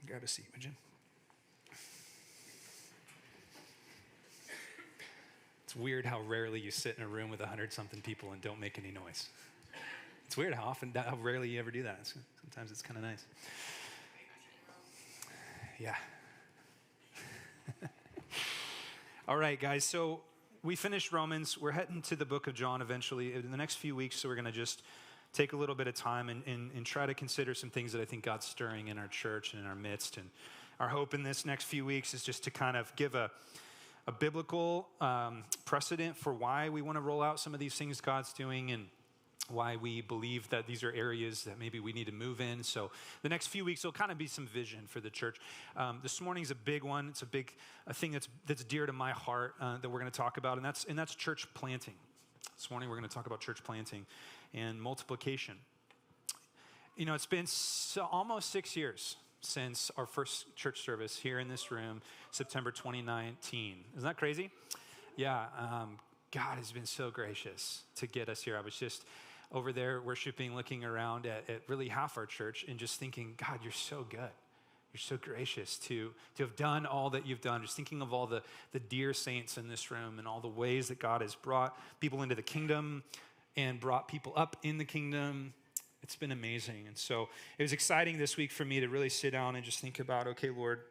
grab a seat, would you? It's weird how rarely you sit in a room with 100-something people and don't make any noise. It's weird how rarely you ever do that. Sometimes it's kind of nice. Yeah. All right, guys, so we finished Romans. We're heading to the book of John eventually in the next few weeks, so we're going to just take a little bit of time and try to consider some things that I think God's stirring in our church and in our midst. And our hope in this next few weeks is just to kind of give a biblical precedent for why we want to roll out some of these things God's doing and why we believe that these are areas that maybe we need to move in. So the next few weeks will kind of be some vision for the church. This morning's a big one. It's a thing that's dear to my heart that we're going to talk about, and that's church planting. This morning we're going to talk about church planting and multiplication. You know, it's been almost 6 years since our first church service here in this room, September 2019. Isn't that crazy? Yeah, God has been so gracious to get us here. I was just over there worshiping, looking around at really half our church and just thinking, God, you're so good. You're so gracious to have done all that you've done. Just thinking of all the dear saints in this room and all the ways that God has brought people into the kingdom and brought people up in the kingdom. It's been amazing. And so it was exciting this week for me to really sit down and just think about, okay, Lord,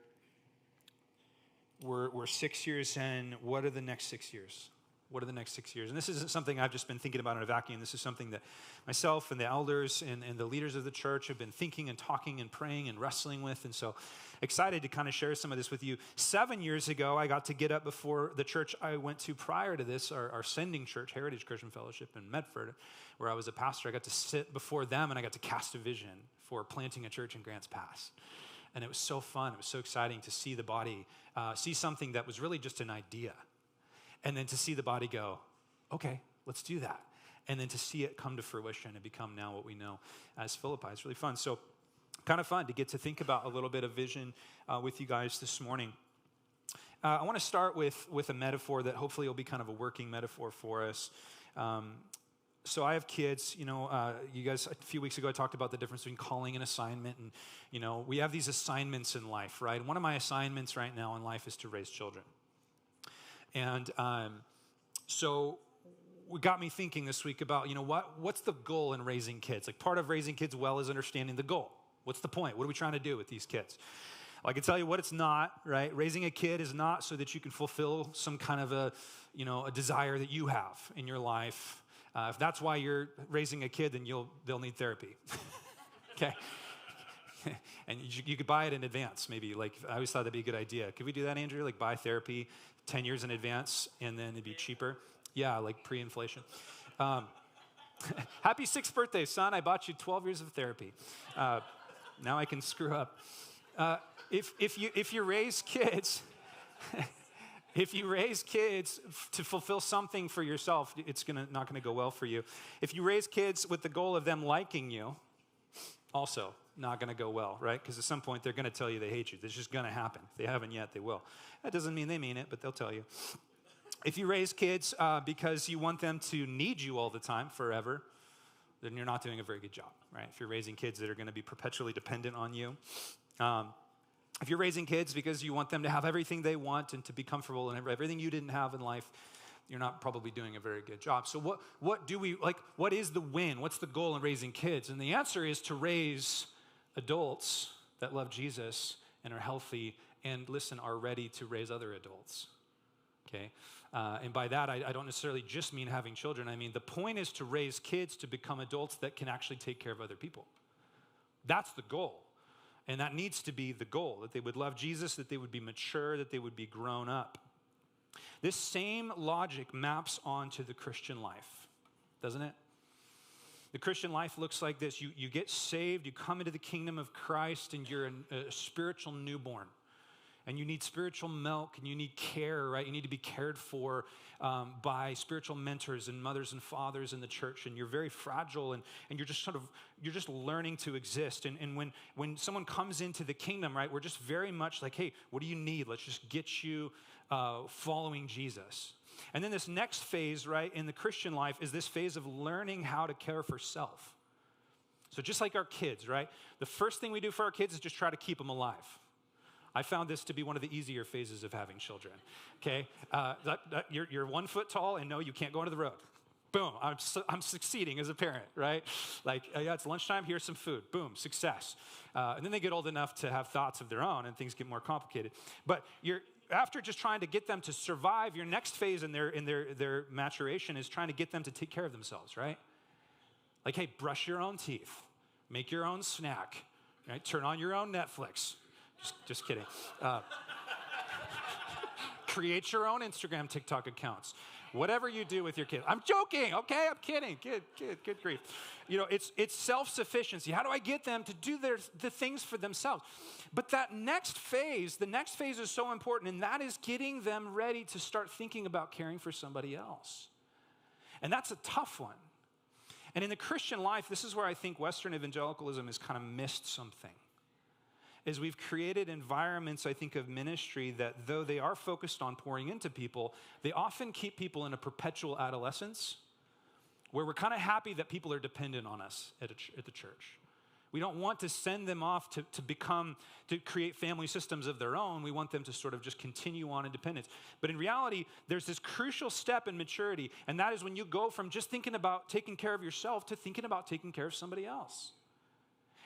we're 6 years in. What are the next 6 years? What are the next 6 years? And this isn't something I've just been thinking about in a vacuum. This is something that myself and the elders and the leaders of the church have been thinking and talking and praying and wrestling with. And so excited to kind of share some of this with you. 7 years ago, I got to get up before the church I went to prior to this, our sending church, Heritage Christian Fellowship in Medford, where I was a pastor. I got to sit before them and I got to cast a vision for planting a church in Grants Pass. And it was so fun. It was so exciting to see the body, see something that was really just an idea. And then to see the body go, okay, let's do that. And then to see it come to fruition and become now what we know as Philippi. It's really fun. So kind of fun to get to think about a little bit of vision with you guys this morning. I want to start with a metaphor that hopefully will be kind of a working metaphor for us. So I have kids, you know, you guys, a few weeks ago I talked about the difference between calling and assignment. And, you know, we have these assignments in life, right? And one of my assignments right now in life is to raise children. And so it got me thinking this week about, you know, what's the goal in raising kids? Like part of raising kids well is understanding the goal. What's the point? What are we trying to do with these kids? Well, I can tell you what it's not, right? Raising a kid is not so that you can fulfill some kind of a desire that you have in your life. If that's why you're raising a kid, then they'll need therapy. Okay. And you could buy it in advance, maybe. Like, I always thought that'd be a good idea. Could we do that, Andrew? Like, buy therapy 10 years in advance, and then it'd be cheaper? Yeah, like pre-inflation. Happy 6th birthday, son. I bought you 12 years of therapy. Now I can screw up. If you raise kids... If you raise kids to fulfill something for yourself, it's not going to go well for you. If you raise kids with the goal of them liking you, also not going to go well, right? Because at some point, they're going to tell you they hate you. That's just going to happen. If they haven't yet, they will. That doesn't mean they mean it, but they'll tell you. If you raise kids because you want them to need you all the time, forever, then you're not doing a very good job, right? If you're raising kids that are going to be perpetually dependent on you. If you're raising kids because you want them to have everything they want and to be comfortable and everything you didn't have in life, you're not probably doing a very good job. So what is the win? What's the goal in raising kids? And the answer is to raise adults that love Jesus and are healthy and, listen, are ready to raise other adults, okay? And by that, I don't necessarily just mean having children. I mean, the point is to raise kids to become adults that can actually take care of other people. That's the goal. And that needs to be the goal, that they would love Jesus, that they would be mature, that they would be grown up. This same logic maps onto the Christian life, doesn't it? The Christian life looks like this. You get saved, you come into the kingdom of Christ, and you're a spiritual newborn. And you need spiritual milk, and you need care, right? You need to be cared for by spiritual mentors and mothers and fathers in the church. And you're very fragile, and you're just learning to exist. And when someone comes into the kingdom, right, we're just very much like, hey, what do you need? Let's just get you following Jesus. And then this next phase, right, in the Christian life is this phase of learning how to care for self. So just like our kids, right? The first thing we do for our kids is just try to keep them alive. I found this to be one of the easier phases of having children, okay? You're 1 foot tall and no, you can't go into the road. Boom, I'm succeeding as a parent, right? Like, yeah, it's lunchtime, here's some food. Boom, success. And then they get old enough to have thoughts of their own and things get more complicated. But after just trying to get them to survive, your next phase in their maturation is trying to get them to take care of themselves, right? Like, hey, brush your own teeth, make your own snack, right? Turn on your own Netflix. Just kidding. Create your own Instagram, TikTok accounts. Whatever you do with your kids. I'm joking, okay? I'm kidding. Good grief. You know, it's self-sufficiency. How do I get them to do the things for themselves? But that next phase, the next phase is so important, and that is getting them ready to start thinking about caring for somebody else. And that's a tough one. And in the Christian life, this is where I think Western evangelicalism has kind of missed something. Is we've created environments, I think, of ministry that though they are focused on pouring into people, they often keep people in a perpetual adolescence where we're kind of happy that people are dependent on us at the church. We don't want to send them off to create family systems of their own. We want them to sort of just continue on independence. But in reality, there's this crucial step in maturity, and that is when you go from just thinking about taking care of yourself to thinking about taking care of somebody else.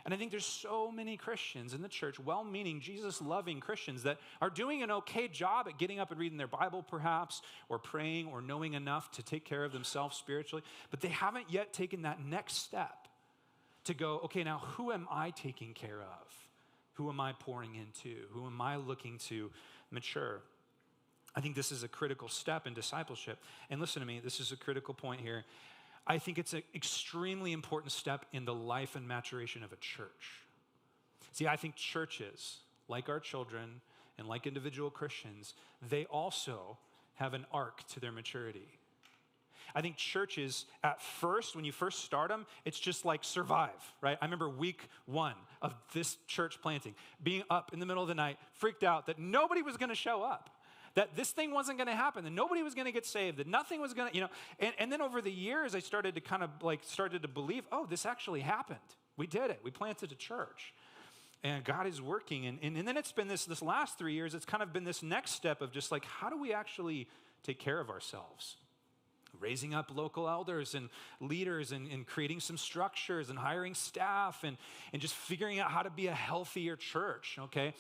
And I think there's so many Christians in the church, well-meaning, Jesus-loving Christians that are doing an okay job at getting up and reading their Bible perhaps, or praying, or knowing enough to take care of themselves spiritually, but they haven't yet taken that next step to go, okay, now who am I taking care of? Who am I pouring into? Who am I looking to mature? I think this is a critical step in discipleship. And listen to me, this is a critical point here. I think it's an extremely important step in the life and maturation of a church. See, I think churches, like our children and like individual Christians, they also have an arc to their maturity. I think churches, at first, when you first start them, it's just like survive, right? I remember week 1 of this church planting, being up in the middle of the night, freaked out that nobody was going to show up. That this thing wasn't going to happen, that nobody was going to get saved, that nothing was going to, and then over the years, I started to believe, oh, this actually happened. We did it. We planted a church. And God is working. And then it's been this last 3 years, it's kind of been this next step of just like, how do we actually take care of ourselves? Raising up local elders and leaders and creating some structures and hiring staff and just figuring out how to be a healthier church, okay?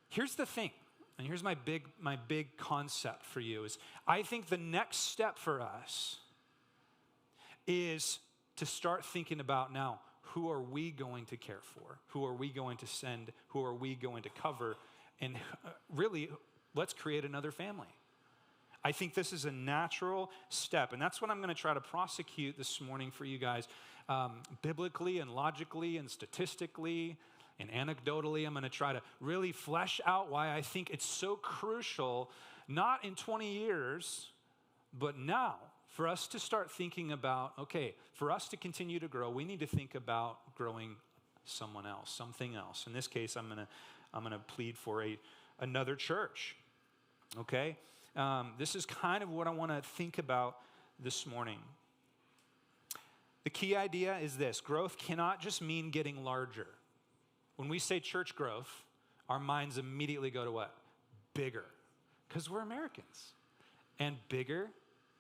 Here's the thing. And here's my big concept for you is I think the next step for us is to start thinking about now, who are we going to care for? Who are we going to send? Who are we going to cover? And really, let's create another family. I think this is a natural step, and that's what I'm going to try to prosecute this morning for you guys, biblically and logically and statistically. And anecdotally, I'm going to try to really flesh out why I think it's so crucial, not in 20 years, but now, for us to start thinking about, okay, for us to continue to grow, we need to think about growing someone else, something else. In this case, I'm going to plead for another church, okay? This is kind of what I want to think about this morning. The key idea is this: growth cannot just mean getting larger. When we say church growth, our minds immediately go to what? Bigger. Because we're Americans. And bigger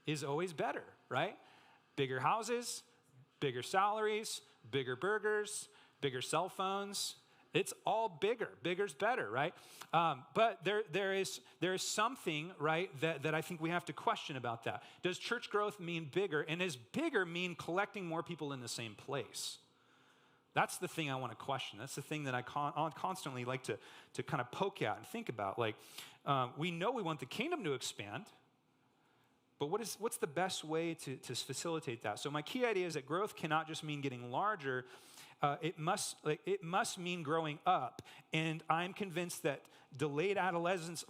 is always better, right? Bigger houses, bigger salaries, bigger burgers, bigger cell phones. It's all bigger. Bigger's better, right? But there is something, right, that I think we have to question about that. Does church growth mean bigger? And does bigger mean collecting more people in the same place? That's the thing I want to question. That's the thing that I constantly like to kind of poke at and think about. Like, we know we want the kingdom to expand, but what's the best way to facilitate that? So my key idea is that growth cannot just mean getting larger. It must mean growing up. And I'm convinced that delayed adolescence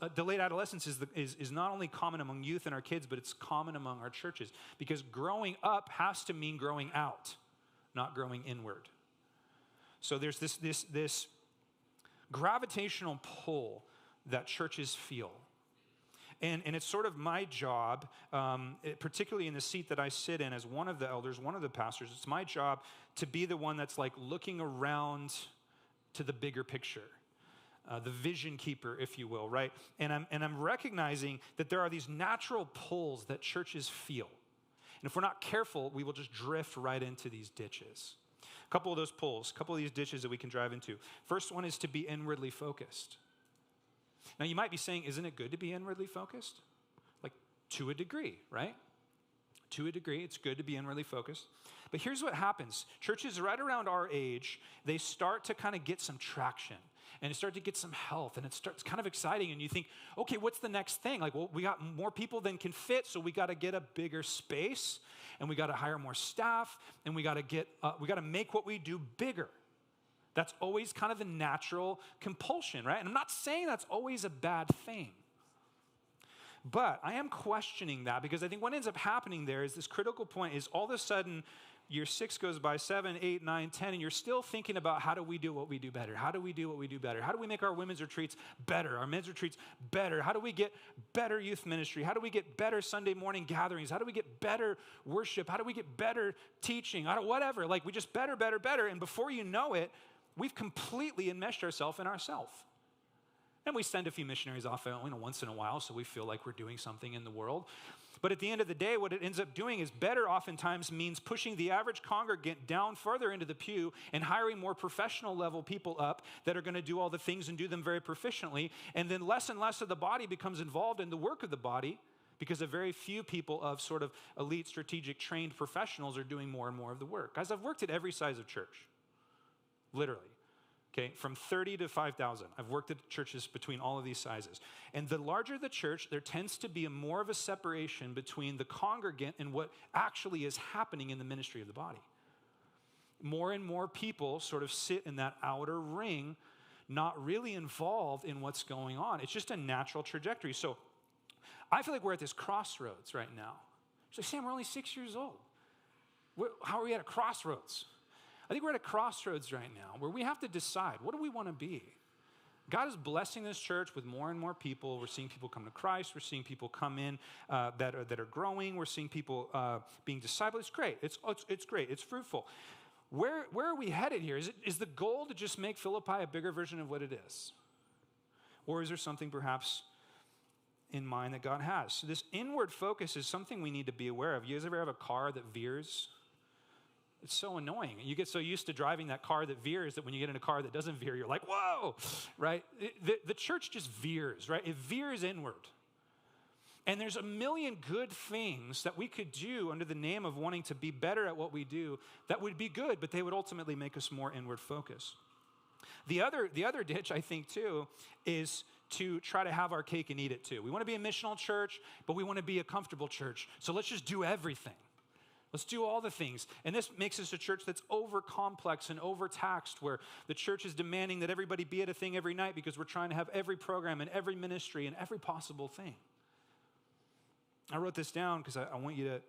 is not only common among youth and our kids, but it's common among our churches. Because growing up has to mean growing out, not growing inward. So there's this gravitational pull that churches feel. And it's sort of my job, particularly in the seat that I sit in as one of the elders, one of the pastors, it's my job to be the one that's like looking around to the bigger picture. the vision keeper, if you will, right? And I'm recognizing that there are these natural pulls that churches feel. And if we're not careful, we will just drift right into these ditches. A couple of those pulls, a couple of these ditches that we can drive into. First one is to be inwardly focused. Now, you might be saying, isn't it good to be inwardly focused? Like, to a degree, right? To a degree, it's good to be inwardly focused. But here's what happens. Churches right around our age, they start to kind of get some traction. And they start to get some health. And it starts kind of exciting. And you think, okay, what's the next thing? Like, well, we got more people than can fit, so we got to get a bigger space. And we got to hire more staff. And we got to make what we do bigger. That's always kind of the natural compulsion, right? And I'm not saying that's always a bad thing. But I am questioning that because I think what ends up happening there is this critical point is all of a sudden year 6 goes by, 7, 8, 9, 10, and you're still thinking about how do we do what we do better? How do we do what we do better? How do we make our women's retreats better, our men's retreats better? How do we get better youth ministry? How do we get better Sunday morning gatherings? How do we get better worship? How do we get better teaching? Whatever, like we just better. And before you know it, we've completely enmeshed ourselves in ourselves. And we send a few missionaries off once in a while, so we feel like we're doing something in the world. But at the end of the day, what it ends up doing is better oftentimes means pushing the average congregant down further into the pew and hiring more professional level people up that are going to do all the things and do them very proficiently. And then less and less of the body becomes involved in the work of the body because a very few people of sort of elite, strategic, trained professionals are doing more and more of the work. Guys, I've worked at every size of church, literally. Okay, from 30 to 5,000. I've worked at churches between all of these sizes. And the larger the church, there tends to be more of a separation between the congregant and what actually is happening in the ministry of the body. More and more people sort of sit in that outer ring, not really involved in what's going on. It's just a natural trajectory. So I feel like we're at this crossroads right now. It's like, Sam, we're only 6 years old. How are we at a crossroads? I think we're at a crossroads right now where we have to decide, what do we want to be? God is blessing this church with more and more people. We're seeing people come to Christ. We're seeing people come in that are growing. We're seeing people being discipled. It's great. It's great. It's fruitful. Where are we headed here? Is the goal to just make Philippi a bigger version of what it is? Or is there something perhaps in mind that God has? So this inward focus is something we need to be aware of. You guys ever have a car that veers? It's so annoying. You get so used to driving that car that veers that when you get in a car that doesn't veer, you're like, whoa, right? The church just veers, right? It veers inward. And there's a million good things that we could do under the name of wanting to be better at what we do that would be good, but they would ultimately make us more inward focused. The other ditch, I think, too, is to try to have our cake and eat it, too. We want to be a missional church, but we want to be a comfortable church. So let's just do everything. Let's do all the things. And this makes us a church that's over-complex and overtaxed, where the church is demanding that everybody be at a thing every night because we're trying to have every program and every ministry and every possible thing. I wrote this down because I want you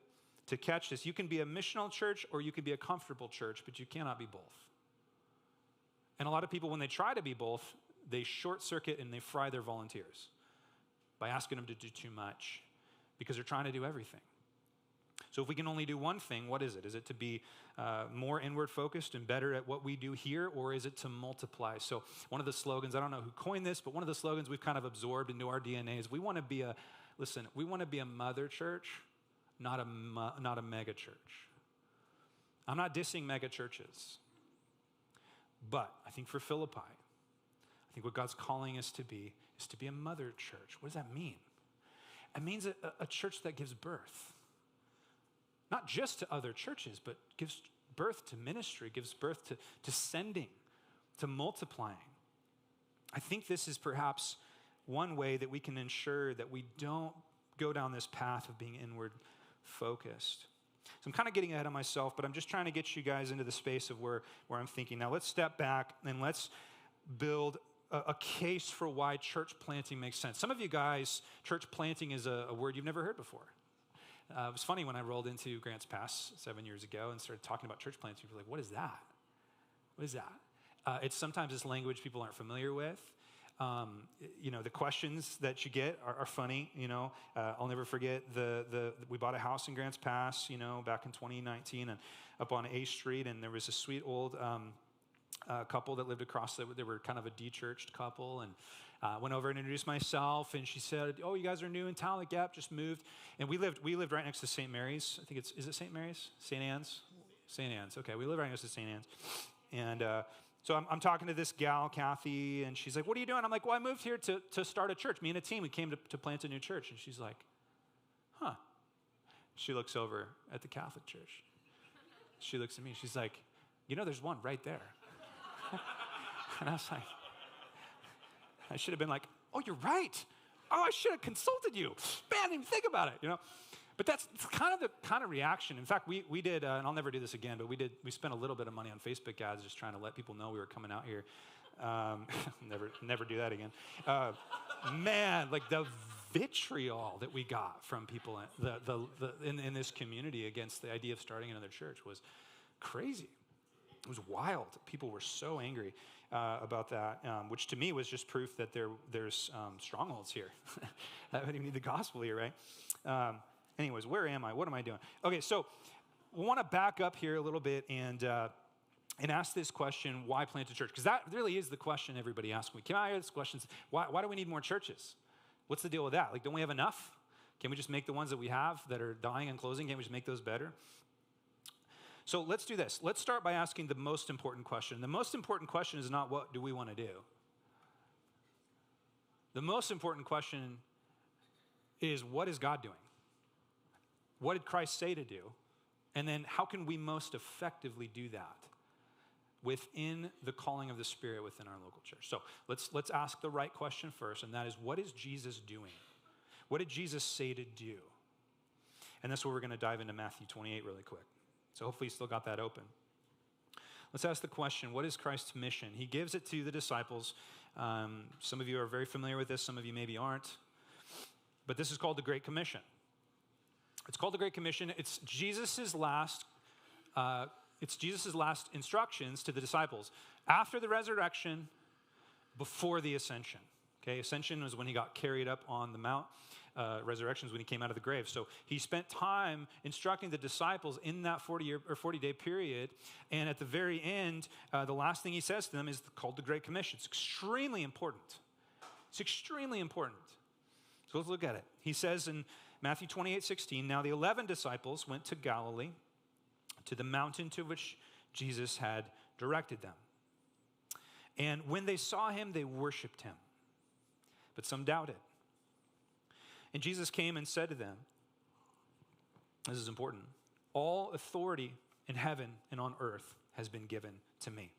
to catch this. You can be a missional church or you can be a comfortable church, but you cannot be both. And a lot of people, when they try to be both, they short-circuit and they fry their volunteers by asking them to do too much because they're trying to do everything. So if we can only do one thing, what is it? Is it to be more inward focused and better at what we do here, or is it to multiply? So one of the slogans, I don't know who coined this, but one of the slogans we've kind of absorbed into our DNA is we want to be a mother church, not a mega church. I'm not dissing mega churches, but I think for Philippi, I think what God's calling us to be is to be a mother church. What does that mean? It means a church that gives birth. Not just to other churches, but gives birth to ministry, gives birth to sending, to multiplying. I think this is perhaps one way that we can ensure that we don't go down this path of being inward focused. So I'm kind of getting ahead of myself, but I'm just trying to get you guys into the space of where I'm thinking. Now let's step back and let's build a case for why church planting makes sense. Some of you guys, church planting is a word you've never heard before. It was funny when I rolled into Grants Pass 7 years ago and started talking about church planting. People were like, what is that? What is that? It's sometimes this language people aren't familiar with. The questions that you get are funny. I'll never forget we bought a house in Grants Pass, back in 2019 and up on A Street, and there was a sweet old couple that lived across. They were kind of a de-churched couple, and went over and introduced myself. And she said, "Oh, you guys are new in town. Like, yep, just moved." And we lived right next to St. Mary's. I think is it St. Mary's? St. Anne's? St. Anne's. Okay, we live right next to St. Anne's. And so I'm talking to this gal, Kathy, and she's like, "What are you doing?" I'm like, "Well, I moved here to start a church. Me and a team, we came to plant a new church." And she's like, "Huh." She looks over at the Catholic church. She looks at me. She's like, "You know, there's one right there." And I was like, I should have been like, "Oh, you're right. Oh, I should have consulted you. Man, I didn't even think about it, you know." But that's kind of the kind of reaction. In fact, we did, and I'll never do this again, but we spent a little bit of money on Facebook ads just trying to let people know we were coming out here. Never do that again. Man, like the vitriol that we got from people in this community against the idea of starting another church was crazy. It was wild. People were so angry about that, which to me was just proof that there's strongholds here. I don't even need the gospel here, right? Anyways, where am I? What am I doing? Okay, so we want to back up here a little bit and ask this question: why plant a church? Because that really is the question everybody asks me. Can I ask this question? Why do we need more churches? What's the deal with that? Like, don't we have enough? Can we just make the ones that we have that are dying and closing? Can't we just make those better? So let's do this. Let's start by asking the most important question. The most important question is not what do we want to do. The most important question is what is God doing? What did Christ say to do? And then how can we most effectively do that within the calling of the Spirit within our local church? So let's ask the right question first, and that is, what is Jesus doing? What did Jesus say to do? And that's where we're going to dive into Matthew 28 really quick. So hopefully you still got that open. Let's ask the question, what is Christ's mission? He gives it to the disciples. Some of you are very familiar with this. Some of you maybe aren't. But this is called the Great Commission. It's called the Great Commission. It's Jesus' last instructions to the disciples after the resurrection, before the ascension. Okay, ascension was when he got carried up on the mount. Resurrection is when he came out of the grave. So he spent time instructing the disciples in that 40-day period. And at the very end, the last thing he says to them is called the Great Commission. It's extremely important. It's extremely important. So let's look at it. He says in Matthew 28:16, "Now the 11 disciples went to Galilee, to the mountain to which Jesus had directed them. And when they saw him, they worshiped him. But some doubted. And Jesus came and said to them," this is important, "All authority in heaven and on earth has been given to me."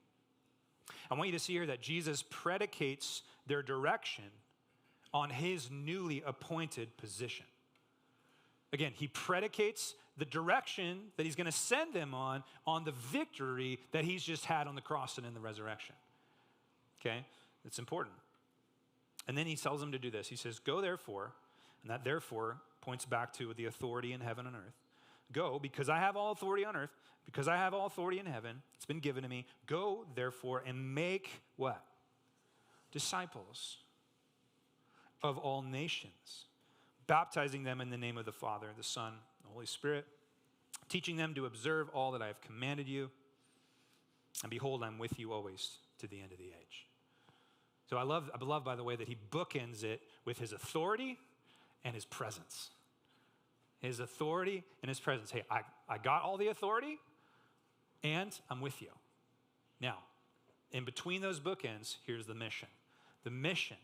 I want you to see here that Jesus predicates their direction on his newly appointed position. Again, he predicates the direction that he's going to send them on the victory that he's just had on the cross and in the resurrection. Okay? It's important. And then he tells them to do this. He says, "Go therefore," and that therefore points back to the authority in heaven and earth. "Go, because I have all authority on earth, because I have all authority in heaven, it's been given to me. Go therefore and make" what? "Disciples of all nations, baptizing them in the name of the Father, the Son, and the Holy Spirit, teaching them to observe all that I have commanded you. And behold, I'm with you always to the end of the age." So I love, by the way, that he bookends it with his authority and his presence. His authority and his presence. Hey, I got all the authority, and I'm with you. Now, in between those bookends, here's the mission. The mission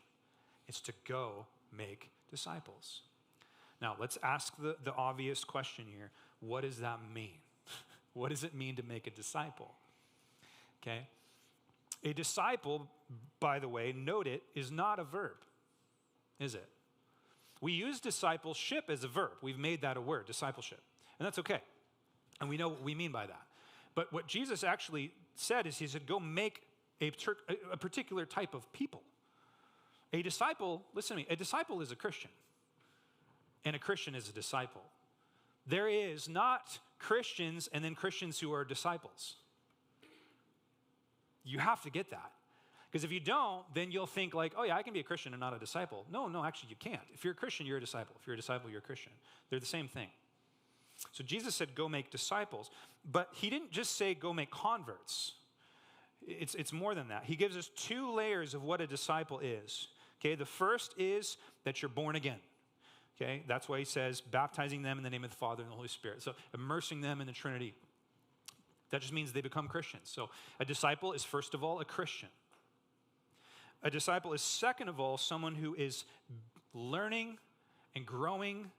is to go make disciples. Now, let's ask the obvious question here. What does that mean? What does it mean to make a disciple? Okay? A disciple, by the way, note it, is not a verb, is it? We use discipleship as a verb. We've made that a word, discipleship. And that's okay. And we know what we mean by that. But what Jesus actually said is he said, go make a particular type of people. A disciple, listen to me, a disciple is a Christian. And a Christian is a disciple. There is not Christians and then Christians who are disciples. You have to get that. Because if you don't, then you'll think like, oh yeah, I can be a Christian and not a disciple. No, actually you can't. If you're a Christian, you're a disciple. If you're a disciple, you're a Christian. They're the same thing. So Jesus said, go make disciples. But he didn't just say, go make converts. It's more than that. He gives us two layers of what a disciple is. Okay, the first is that you're born again. Okay, that's why he says baptizing them in the name of the Father and the Holy Spirit. So immersing them in the Trinity. That just means they become Christians. So a disciple is first of all a Christian. A disciple is second of all someone who is learning and growing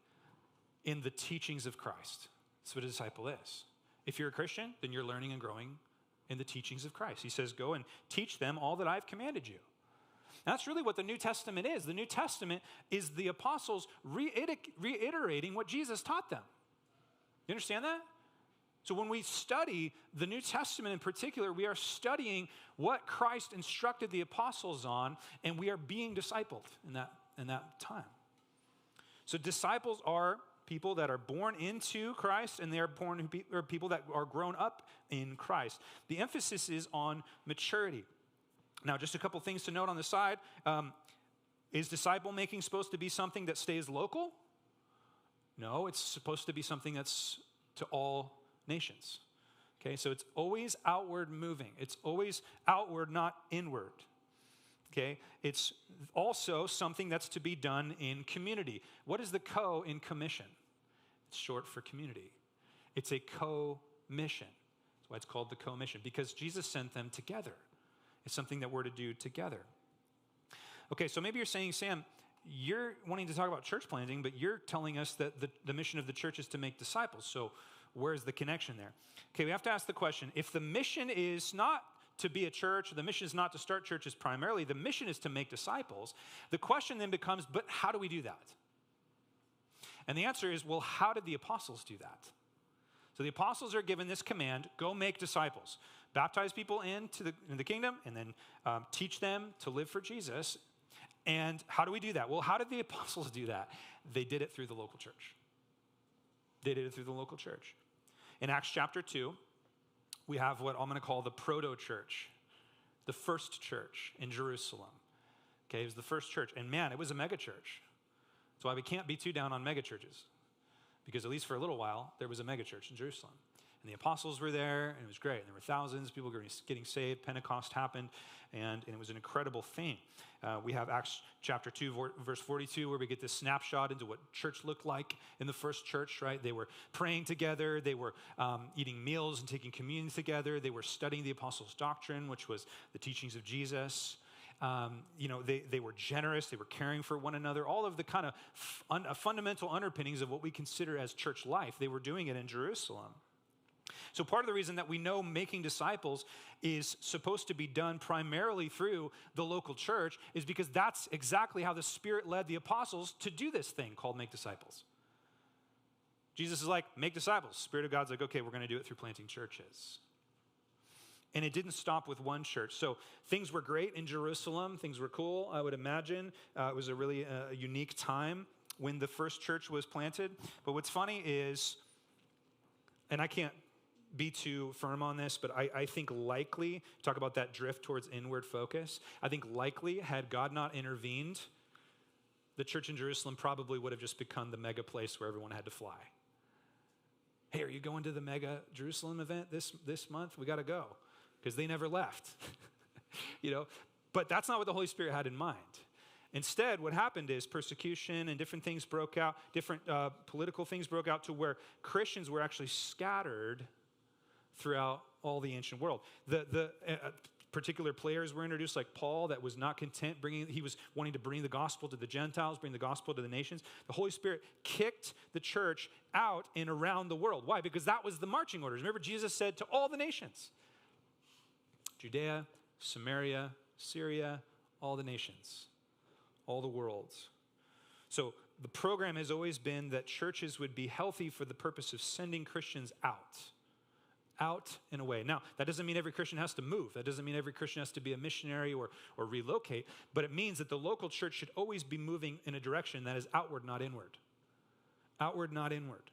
in the teachings of Christ. That's what a disciple is. If you're a Christian, then you're learning and growing in the teachings of Christ. He says, go and teach them all that I've commanded you. And that's really what the New Testament is. The New Testament is the apostles reiterating what Jesus taught them. You understand that? So when we study the New Testament in particular, we are studying what Christ instructed the apostles on, and we are being discipled in that time. So disciples are people that are born into Christ, and they are people that are grown up in Christ. The emphasis is on maturity. Now, just a couple things to note on the side. Is disciple making supposed to be something that stays local? No, it's supposed to be something that's to all nations. Okay, so it's always outward moving. It's always outward, not inward. Okay, it's also something that's to be done in community. What is the co in commission? It's short for community. It's a co-mission. That's why it's called the co-mission, because Jesus sent them together. It's something that we're to do together. Okay, so maybe you're saying, Sam, you're wanting to talk about church planting, but you're telling us that the mission of the church is to make disciples. So where's the connection there? Okay, we have to ask the question, if the mission is not to be a church, the mission is not to start churches primarily, the mission is to make disciples, the question then becomes, but how do we do that? And the answer is, well, how did the apostles do that? So the apostles are given this command, go make disciples. Baptize people into the kingdom, and then teach them to live for Jesus. And how do we do that? Well, how did the apostles do that? They did it through the local church. They did it through the local church. In Acts chapter 2, we have what I'm going to call the proto-church, the first church in Jerusalem. Okay, it was the first church. And man, it was a mega church. That's why we can't be too down on mega churches. Because at least for a little while, there was a mega church in Jerusalem. And the apostles were there, and it was great. And there were thousands of people getting saved. Pentecost happened, and it was an incredible thing. We have Acts chapter 2, verse 42, where we get this snapshot into what church looked like in the first church, right? They were praying together. They were eating meals and taking communion together. They were studying the apostles' doctrine, which was the teachings of Jesus. They were generous. They were caring for one another. All of the kind of fundamental underpinnings of what we consider as church life, they were doing it in Jerusalem. So part of the reason that we know making disciples is supposed to be done primarily through the local church is because that's exactly how the Spirit led the apostles to do this thing called make disciples. Jesus is like, make disciples. Spirit of God's like, okay, we're going to do it through planting churches. And it didn't stop with one church. So things were great in Jerusalem. Things were cool, I would imagine. It was a really unique time when the first church was planted. But what's funny is, and I can't be too firm on this, but I think likely, talk about that drift towards inward focus, I think likely had God not intervened, the church in Jerusalem probably would have just become the mega place where everyone had to fly. Hey, are you going to the mega Jerusalem event this month? We got to go. Because they never left. But that's not what the Holy Spirit had in mind. Instead, what happened is persecution and different things broke out, different political things broke out to where Christians were actually scattered throughout all the ancient world. The particular players were introduced, like Paul, that was not content he was wanting to bring the gospel to the Gentiles, bring the gospel to the nations. The Holy Spirit kicked the church out and around the world. Why? Because that was the marching orders. Remember, Jesus said to all the nations, Judea, Samaria, Syria, all the nations, all the worlds. So the program has always been that churches would be healthy for the purpose of sending Christians out and away. Now, that doesn't mean every Christian has to move. That doesn't mean every Christian has to be a missionary or relocate, but it means that the local church should always be moving in a direction that is outward, not inward. Outward, not inward.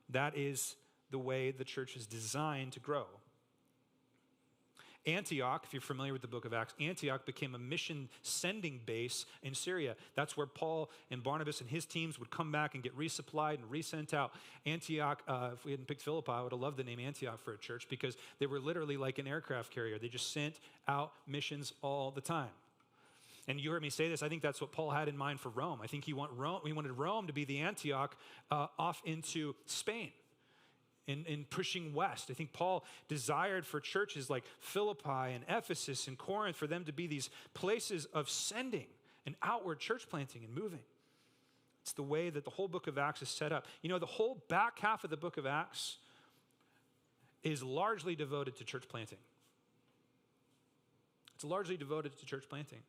That is the way the church is designed to grow. Antioch, if you're familiar with the book of Acts, Antioch became a mission sending base in Syria. That's where Paul and Barnabas and his teams would come back and get resupplied and resent out. Antioch, if we hadn't picked Philippi, I would have loved the name Antioch for a church because they were literally like an aircraft carrier. They just sent out missions all the time. And you heard me say this, I think that's what Paul had in mind for Rome. I think he wanted Rome to be the Antioch off into Spain. In pushing west. I think Paul desired for churches like Philippi and Ephesus and Corinth for them to be these places of sending and outward church planting and moving. It's the way that the whole book of Acts is set up. You know, the whole back half of the book of Acts is largely devoted to church planting. It's largely devoted to church planting.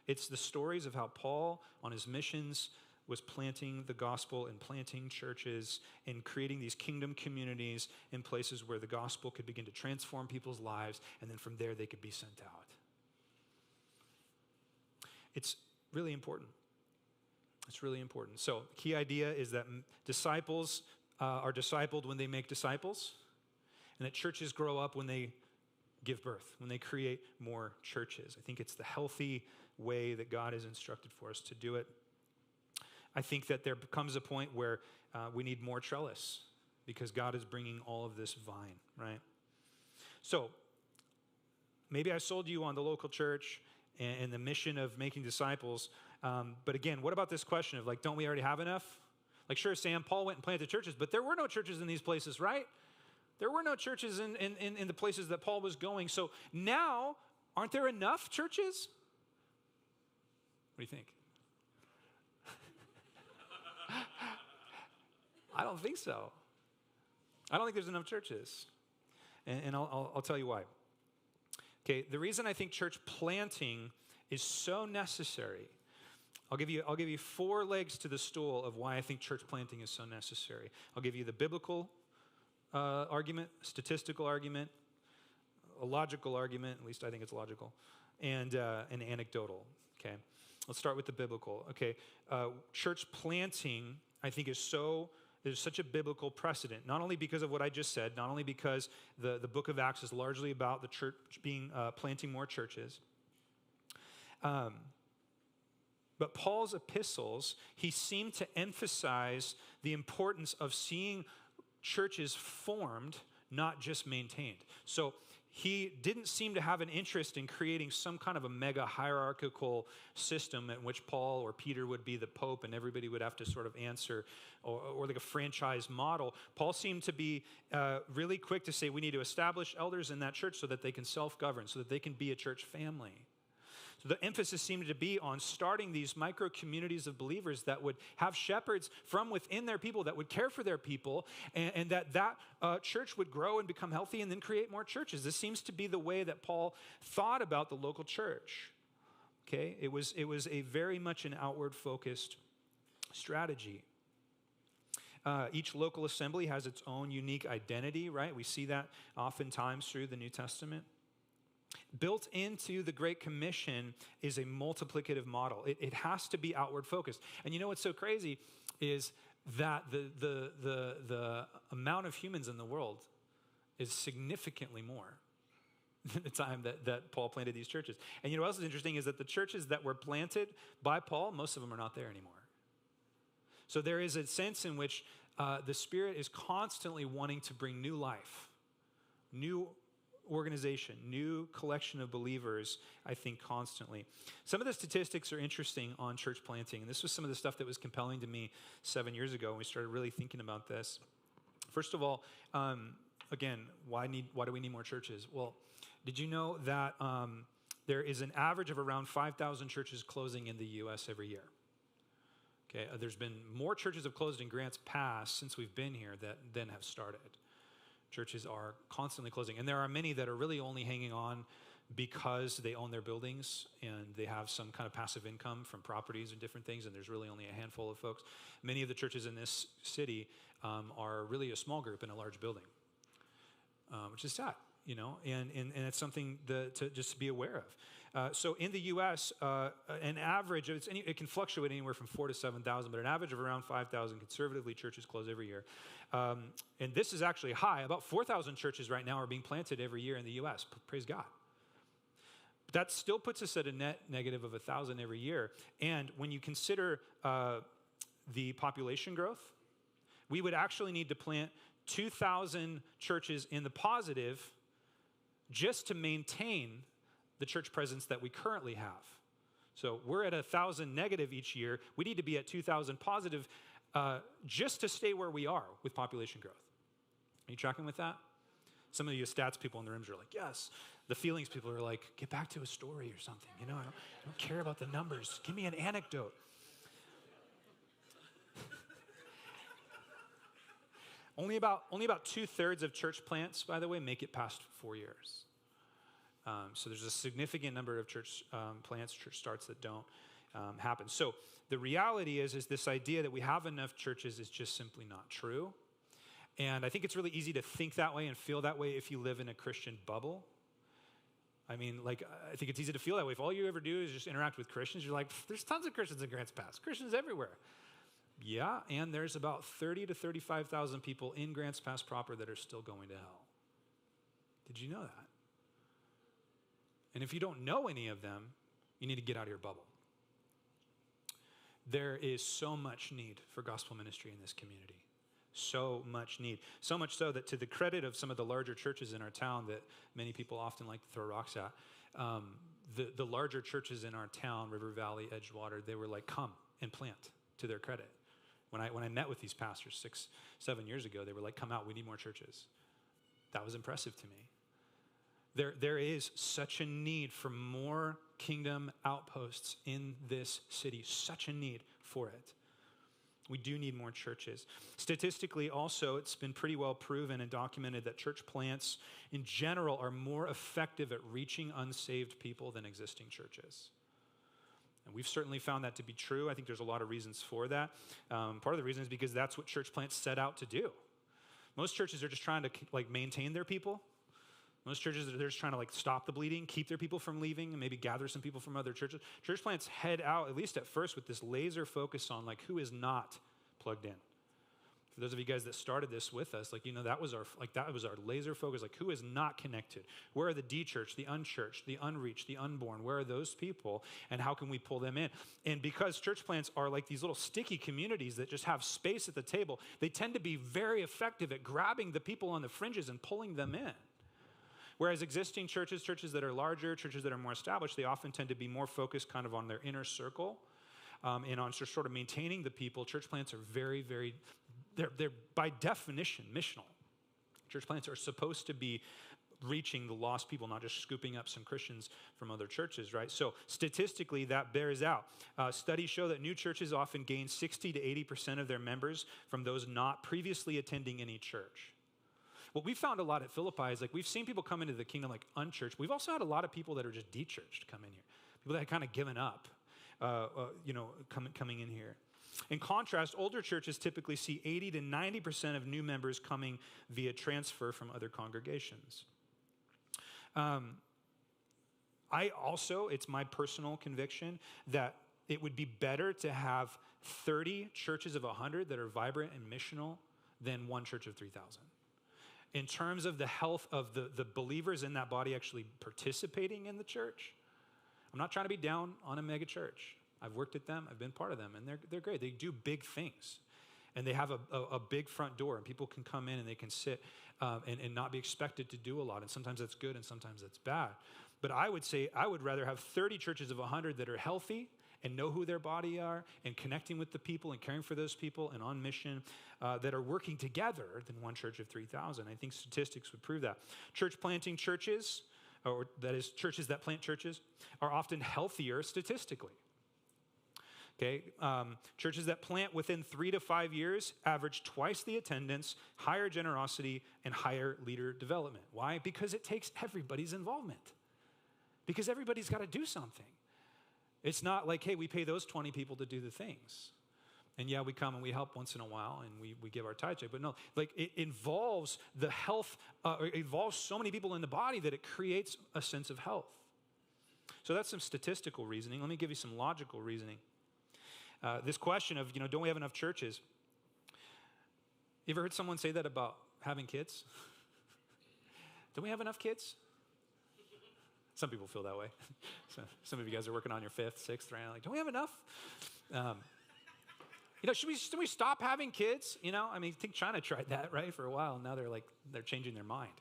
It's the stories of how Paul, on his missions, was planting the gospel and planting churches and creating these kingdom communities in places where the gospel could begin to transform people's lives, and then from there they could be sent out. It's really important. It's really important. So, key idea is that disciples are discipled when they make disciples, and that churches grow up when they give birth, when they create more churches. I think it's the healthy way that God has instructed for us to do it. I think that there comes a point where we need more trellis because God is bringing all of this vine, right? So maybe I sold you on the local church and the mission of making disciples. But again, what about this question of like, don't we already have enough? Like, sure, Sam, Paul went and planted churches, but there were no churches in these places, right? There were no churches in the places that Paul was going. So now, aren't there enough churches? What do you think? I don't think so. I don't think there's enough churches. And I'll tell you why. Okay, the reason I think church planting is so necessary, I'll give you 4 legs to the stool of why I think church planting is so necessary. I'll give you the biblical argument, statistical argument, a logical argument, at least I think it's logical, and an anecdotal, okay? Let's start with the biblical. Okay, church planting, I think, there's such a biblical precedent, not only because of what I just said, not only because the book of Acts is largely about the church planting more churches, but Paul's epistles, he seemed to emphasize the importance of seeing churches formed, not just maintained. So he didn't seem to have an interest in creating some kind of a mega hierarchical system in which Paul or Peter would be the pope and everybody would have to sort of answer, or like a franchise model. Paul seemed to be really quick to say we need to establish elders in that church so that they can self-govern, so that they can be a church family. So the emphasis seemed to be on starting these micro communities of believers that would have shepherds from within their people, that would care for their people, and that church would grow and become healthy and then create more churches. This seems to be the way that Paul thought about the local church. Okay, it was a very much an outward-focused strategy. Each local assembly has its own unique identity, right? We see that oftentimes through the New Testament. Built into the Great Commission is a multiplicative model. It has to be outward focused. And you know what's so crazy is that the amount of humans in the world is significantly more than the time that Paul planted these churches. And you know what else is interesting is that the churches that were planted by Paul, most of them are not there anymore. So there is a sense in which the Spirit is constantly wanting to bring new life, new organization, new collection of believers, I think, constantly. Some of the statistics are interesting on church planting, and this was some of the stuff that was compelling to me 7 years ago when we started really thinking about this. First of all, again, why do we need more churches? Well, did you know that there is an average of around 5,000 churches closing in the U.S. every year? Okay, there's been more churches have closed in Grants Pass since we've been here than have started. Churches are constantly closing. And there are many that are really only hanging on because they own their buildings and they have some kind of passive income from properties and different things, and there's really only a handful of folks. Many of the churches in this city are really a small group in a large building, which is sad, you know, and it's something to just be aware of. So in the U.S., an average, it can fluctuate anywhere from 4,000 to 7,000, but an average of around 5,000 conservatively churches close every year. And this is actually high. About 4,000 churches right now are being planted every year in the U.S. Praise God. But that still puts us at a net negative of 1,000 every year. And when you consider the population growth, we would actually need to plant 2,000 churches in the positive just to maintain the church presence that we currently have. So we're at 1,000 negative each year. We need to be at 2,000 positive just to stay where we are with population growth. Are you tracking with that? Some of you stats people in the rooms are like, yes. The feelings people are like, get back to a story or something. I don't care about the numbers. Give me an anecdote. Only about 2/3 of church plants, by the way, make it past 4 years. So there's a significant number of church plants, church starts that don't happen. So the reality is this idea that we have enough churches is just simply not true. And I think it's really easy to think that way and feel that way if you live in a Christian bubble. I mean, I think it's easy to feel that way. If all you ever do is just interact with Christians, you're like, there's tons of Christians in Grants Pass. Christians everywhere. Yeah, and there's about 30 to 35,000 people in Grants Pass proper that are still going to hell. Did you know that? And if you don't know any of them, you need to get out of your bubble. There is so much need for gospel ministry in this community. So much need. So much so that to the credit of some of the larger churches in our town that many people often like to throw rocks at, the larger churches in our town, River Valley, Edgewater, they were like, come and plant, to their credit. When I met with these pastors 6-7 years ago, they were like, come out, we need more churches. That was impressive to me. There is such a need for more kingdom outposts in this city, such a need for it. We do need more churches. Statistically also, it's been pretty well proven and documented that church plants in general are more effective at reaching unsaved people than existing churches. And we've certainly found that to be true. I think there's a lot of reasons for that. Part of the reason is because that's what church plants set out to do. Most churches are just trying to maintain their people. Most churches are just trying to stop the bleeding, keep their people from leaving, and maybe gather some people from other churches. Church plants head out, at least at first, with this laser focus on who is not plugged in. For those of you guys that started this with us, that was our laser focus. Who is not connected? Where are the de-churched, the unchurched, the unreached, the unborn? Where are those people, and how can we pull them in? And because church plants are like these little sticky communities that just have space at the table, they tend to be very effective at grabbing the people on the fringes and pulling them in. Whereas existing churches that are larger, churches that are more established, they often tend to be more focused kind of on their inner circle and on sort of maintaining the people. Church plants are very, very, they're by definition missional. Church plants are supposed to be reaching the lost people, not just scooping up some Christians from other churches, right? So statistically, that bears out. Studies show that new churches often gain 60 to 80% of their members from those not previously attending any church. What we found a lot at Philippi is we've seen people come into the kingdom unchurched. We've also had a lot of people that are just de-churched come in here. People that had kind of given up, coming in here. In contrast, older churches typically see 80 to 90% of new members coming via transfer from other congregations. It's my personal conviction that it would be better to have 30 churches of 100 that are vibrant and missional than one church of 3,000. In terms of the health of the believers in that body actually participating in the church, I'm not trying to be down on a mega church. I've worked at them, I've been part of them, and they're great. They do big things, and they have a big front door, and people can come in and they can sit and not be expected to do a lot, and sometimes that's good and sometimes that's bad. But I would say I would rather have 30 churches of 100 that are healthy and know who their body are and connecting with the people and caring for those people and on mission that are working together than one church of 3,000. I think statistics would prove that. Church planting churches, or that is churches that plant churches, are often healthier statistically. Okay, churches that plant within 3 to 5 years average twice the attendance, higher generosity, and higher leader development. Why? Because it takes everybody's involvement. Because everybody's got to do something. It's not like, hey, we pay those 20 people to do the things. And yeah, we come and we help once in a while and we give our tithe check. But no, it involves the health, it involves so many people in the body that it creates a sense of health. So that's some statistical reasoning. Let me give you some logical reasoning. This question of, don't we have enough churches? You ever heard someone say that about having kids? Do we have enough kids? Some people feel that way. So some of you guys are working on your 5th, 6th, right? Like, don't we have enough? Should we stop having kids? I think China tried that, right, for a while. And now they're changing their mind.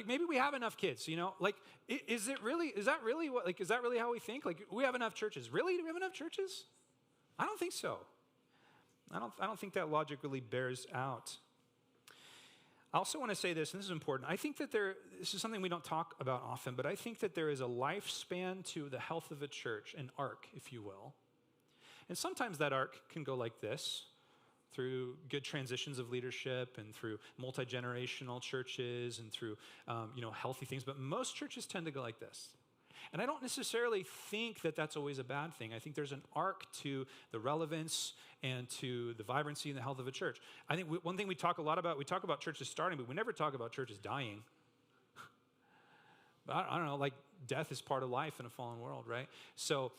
Maybe we have enough kids, is that really how we think? We have enough churches. Really? Do we have enough churches? I don't think so. I don't think that logic really bears out. I also want to say this, and this is important. I think that this is something we don't talk about often, but I think that there is a lifespan to the health of a church, an arc, if you will. And sometimes that arc can go like this, through good transitions of leadership and through multi-generational churches and through healthy things. But most churches tend to go like this. And I don't necessarily think that that's always a bad thing. I think there's an arc to the relevance and to the vibrancy and the health of a church. I think one thing we talk about churches starting, but we never talk about churches dying. But I don't know, death is part of life in a fallen world, right? So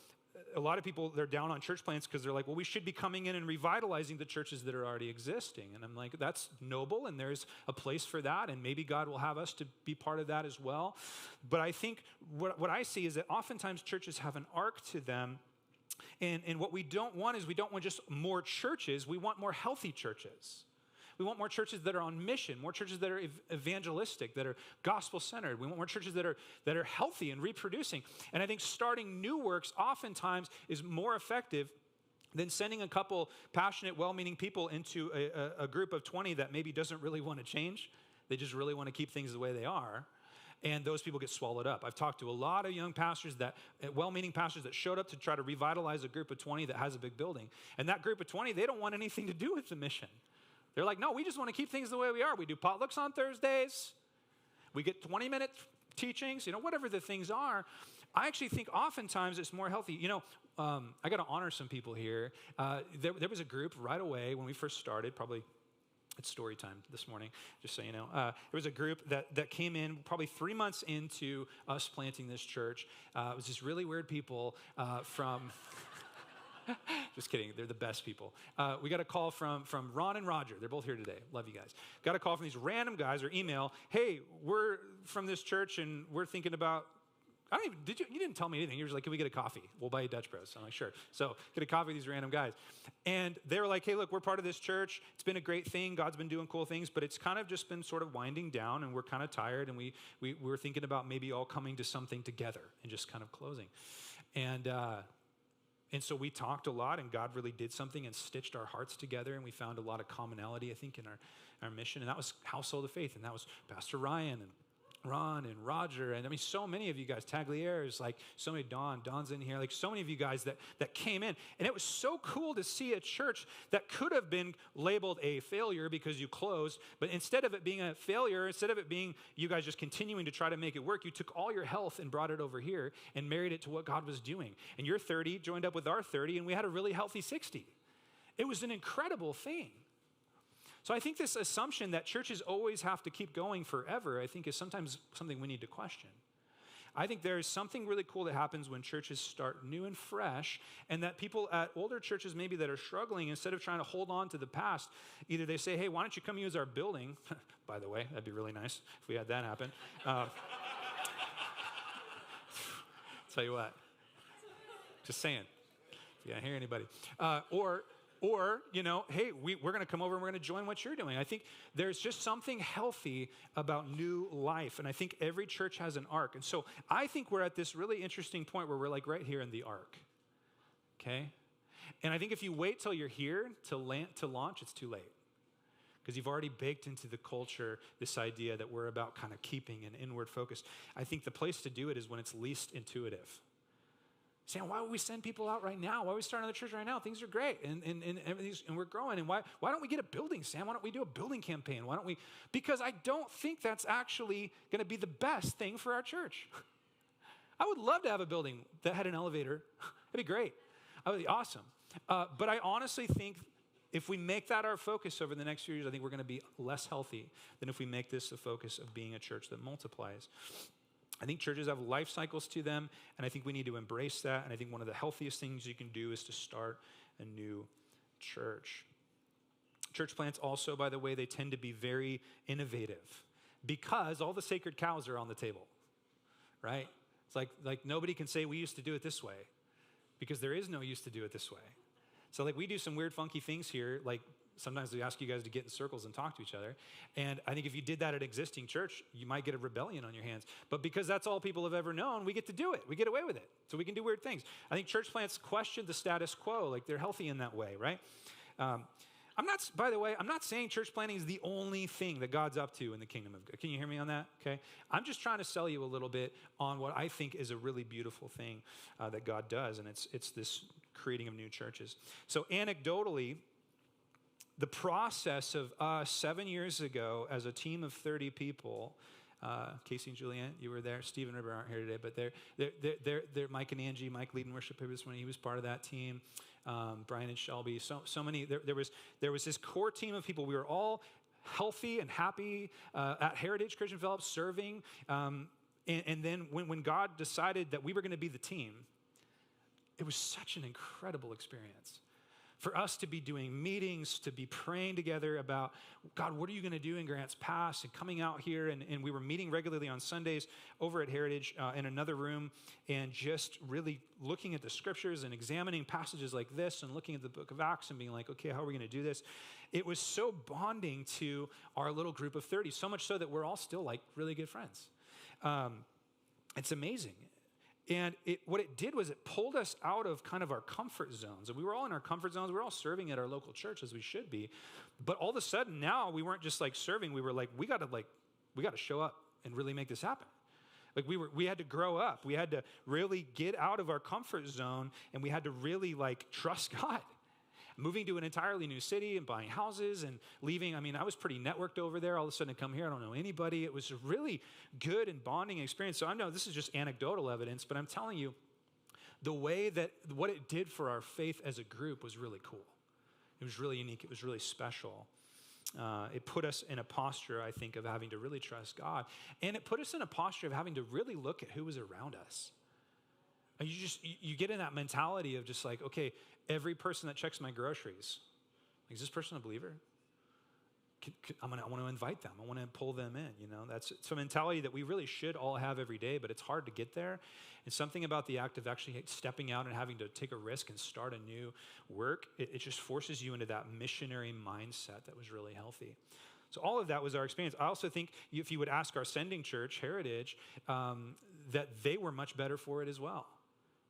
a lot of people, they're down on church plants because they're like, well, we should be coming in and revitalizing the churches that are already existing. And I'm like, that's noble, and there's a place for that, and maybe God will have us to be part of that as well. But I think what I see is that oftentimes churches have an arc to them, and what we don't want is we don't want just more churches, we want more healthy churches. We want more churches that are on mission, more churches that are evangelistic, that are gospel-centered. We want more churches that are healthy and reproducing. And I think starting new works oftentimes is more effective than sending a couple passionate, well-meaning people into a group of 20 that maybe doesn't really want to change. They just really want to keep things the way they are. And those people get swallowed up. I've talked to a lot of young pastors, well-meaning pastors that showed up to try to revitalize a group of 20 that has a big building. And that group of 20, they don't want anything to do with the mission. They're like, no, we just want to keep things the way we are. We do potlucks on Thursdays. We get 20-minute teachings, whatever the things are. I actually think oftentimes it's more healthy. I got to honor some people here. There was a group right away when we first started, probably it's story time this morning, just so you know. There was a group that came in probably 3 months into us planting this church. It was just really weird people from... Just kidding. They're the best people. We got a call from Ron and Roger. They're both here today. Love you guys. Got a call from these random guys or email. Hey, we're from this church and we're thinking about, you didn't tell me anything. You were just like, can we get a coffee? We'll buy you Dutch Bros. I'm like, sure. So get a coffee with these random guys. And they were like, hey, look, we're part of this church. It's been a great thing. God's been doing cool things, but it's kind of just been sort of winding down and we're kind of tired. And we're thinking about maybe all coming to something together and just kind of closing. And so we talked a lot, and God really did something and stitched our hearts together, and we found a lot of commonality, I think, in our mission. And that was Household of Faith, and that was Pastor Ryan and Ron and Roger, and so many of you guys, Tagliers, so many, Don's in here, so many of you guys that came in. And it was so cool to see a church that could have been labeled a failure because you closed, but instead of it being a failure, instead of it being you guys just continuing to try to make it work, you took all your health and brought it over here and married it to what God was doing. And your 30 joined up with our 30, and we had a really healthy 60. It was an incredible thing. So I think this assumption that churches always have to keep going forever, I think is sometimes something we need to question. I think there is something really cool that happens when churches start new and fresh, and that people at older churches maybe that are struggling, instead of trying to hold on to the past, either they say, hey, why don't you come use our building? By the way, that'd be really nice if we had that happen. Tell you what, just saying, if you can't hear anybody. Or, hey, we're going to come over and we're going to join what you're doing. I think there's just something healthy about new life. And I think every church has an arc. And so I think we're at this really interesting point where we're right here in the arc. Okay? And I think if you wait till you're here to launch, it's too late. Because you've already baked into the culture this idea that we're about kind of keeping an inward focus. I think the place to do it is when it's least intuitive. Saying, why would we send people out right now? Why would we start another church right now? Things are great, and everything's, and we're growing. And why don't we get a building, Sam? Why don't we do a building campaign? Why don't we? Because I don't think that's actually going to be the best thing for our church. I would love to have a building that had an elevator. That'd be great. That would be awesome. But I honestly think if we make that our focus over the next few years, I think we're going to be less healthy than if we make this the focus of being a church that multiplies. I think churches have life cycles to them, and I think we need to embrace that. And I think one of the healthiest things you can do is to start a new church. Church plants also, by the way, they tend to be very innovative because all the sacred cows are on the table. right? It's like nobody can say we used to do it this way because there is no used to do it this way. So like we do some weird, funky things here. Like sometimes we ask you guys to get in circles and talk to each other. And I think if you did that at existing church, you might get a rebellion on your hands. But because that's all people have ever known, we get to do it. We get away with it. So we can do weird things. I think church plants question the status quo. Like they're healthy in that way, right? By the way, I'm not saying church planting is the only thing that God's up to in the kingdom of God. Can you hear me on that? Okay. I'm just trying to sell you a little bit on what I think is a really beautiful thing that God does. And it's this creating of new churches. So anecdotally, the process of us 7 years ago as a team of 30 people, Casey and Julianne, you were there. Steve and River aren't here today, but they're Mike and Angie. Mike leading worship here this morning. He was part of that team. Brian and Shelby. So many. There was this core team of people. We were all healthy and happy at Heritage Christian Phillips serving. And then when God decided that we were going to be the team, it was such an incredible experience. For us to be doing meetings, to be praying together about, God, what are you going to do in Grants Pass? And coming out here, and we were meeting regularly on Sundays over at Heritage in another room, and just really looking at the scriptures and examining passages like this and looking at the book of Acts and being like, okay, how are we going to do this? It was so bonding to our little group of 30, so much so that we're all still like really good friends. It's amazing. And what it did was it pulled us out of kind of our comfort zones. And we were all in our comfort zones. We were all serving at our local church as we should be. But all of a sudden now we weren't just like serving. We were like, we got to show up and really make this happen. Like we had to grow up. We had to really get out of our comfort zone, and we had to really like trust God. Moving to an entirely new city and buying houses and leaving. I mean, I was pretty networked over there. All of a sudden I come here, I don't know anybody. It was a really good and bonding experience. So I know this is just anecdotal evidence, but I'm telling you, the way that what it did for our faith as a group was really cool. It was really unique. It was really special. It put us in a posture, I think, of having to really trust God. And it put us in a posture of having to really look at who was around us. And you get in that mentality of just like, okay, every person that checks my groceries, like, is this person a believer? I want to invite them. I want to pull them in. You know, that's a mentality that we really should all have every day, but it's hard to get there. And something about the act of actually stepping out and having to take a risk and start a new work, it just forces you into that missionary mindset that was really healthy. So all of that was our experience. I also think if you would ask our sending church, Heritage, that they were much better for it as well.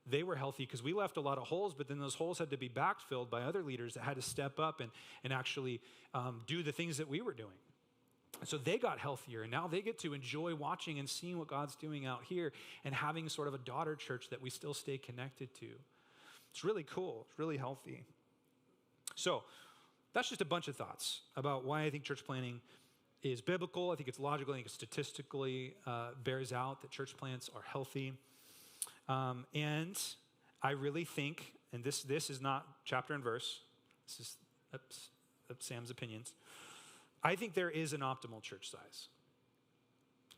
They were healthy because we left a lot of holes, but then those holes had to be backfilled by other leaders that had to step up and actually do the things that we were doing. And so they got healthier, and now they get to enjoy watching and seeing what God's doing out here and having sort of a daughter church that we still stay connected to. It's really cool. It's really healthy. So that's just a bunch of thoughts about why I think church planting is biblical. I think it's logical. I think it statistically bears out that church plants are healthy. And I really think, and this is not chapter and verse, this is Sam's opinions. I think there is an optimal church size.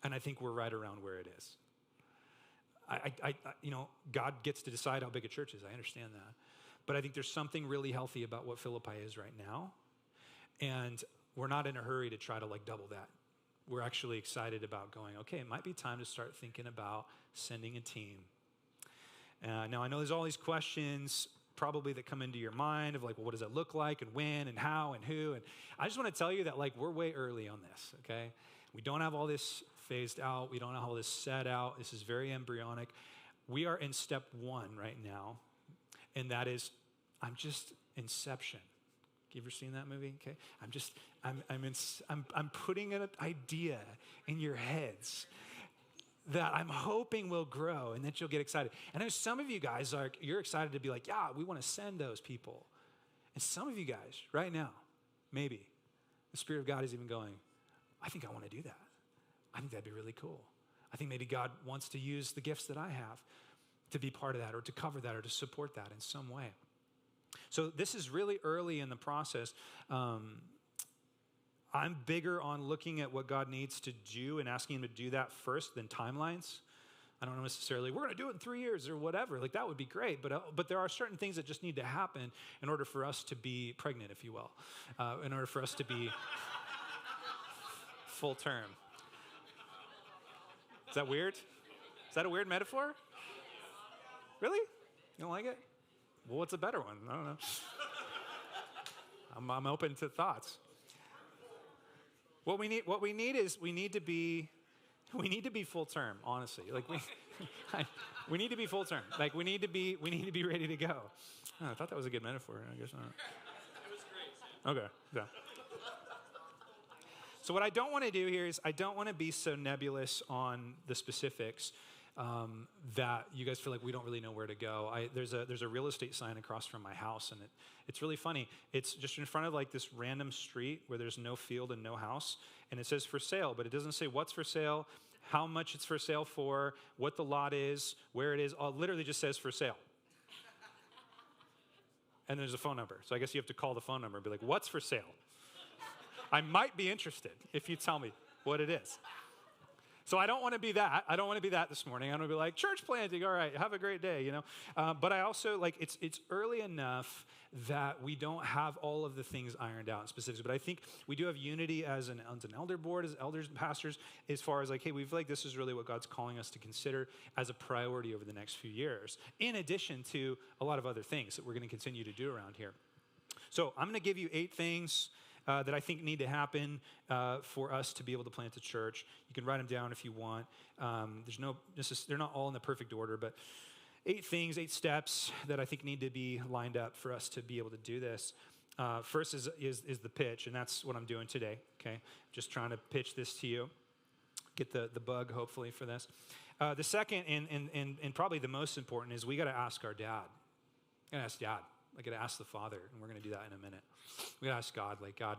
And I think we're right around where it is. God gets to decide how big a church is. I understand that. But I think there's something really healthy about what Philippi is right now. And we're not in a hurry to try to like double that. We're actually excited about going, okay, it might be time to start thinking about sending a team. Now, I know there's all these questions probably that come into your mind of like, well, what does that look like and when and how and who? And I just want to tell you that like we're way early on this, okay? We don't have all this phased out. We don't have all this set out. This is very embryonic. We are in step 1 right now, and that is I'm just inception. You ever seen that movie? Okay, I'm putting an idea in your heads that I'm hoping will grow and that you'll get excited. And I know some of you guys you're excited to be like, yeah, we want to send those people. And some of you guys right now, maybe the Spirit of God is even going, I think I want to do that. I think that'd be really cool. I think maybe God wants to use the gifts that I have to be part of that or to cover that or to support that in some way. So this is really early in the process. I'm bigger on looking at what God needs to do and asking him to do that first than timelines. I don't know necessarily, we're going to do it in 3 years or whatever. Like that would be great. But there are certain things that just need to happen in order for us to be pregnant, if you will, in order for us to be full term. Is that weird? Is that a weird metaphor? Really? You don't like it? Well, what's a better one? I don't know. I'm open to thoughts. What we need is we need to be full term, honestly. Like we need to be full term. Like we need to be ready to go. Oh, I thought that was a good metaphor. I guess not. It was great. Okay. Yeah. So what I don't want to do here is I don't want to be so nebulous on the specifics that you guys feel like we don't really know where to go. There's a real estate sign across from my house, and it's really funny. It's just in front of like this random street where there's no field and no house, and it says for sale, but it doesn't say what's for sale, how much it's for sale for, what the lot is, where it is. It literally just says for sale. And there's a phone number. So I guess you have to call the phone number and be like, what's for sale? I might be interested if you tell me what it is. So I don't want to be that. I don't want to be that this morning. I want to be like, church planting, all right, have a great day, you know. But I also, like, it's early enough that we don't have all of the things ironed out in specifics. But I think we do have unity as an elder board, as elders and pastors, as far as like, hey, we feel like this is really what God's calling us to consider as a priority over the next few years, in addition to a lot of other things that we're going to continue to do around here. So I'm going to give you 8 things that I think need to happen for us to be able to plant a church. You can write them down if you want. They're not all in the perfect order, but 8 things, 8 steps that I think need to be lined up for us to be able to do this. First is the pitch, and that's what I'm doing today, okay? Just trying to pitch this to you, get the bug, hopefully, for this. The second and probably the most important is we got to ask our dad. I got to ask dad. I got to ask the Father, and we're going to do that in a minute. We got to ask God, like, God,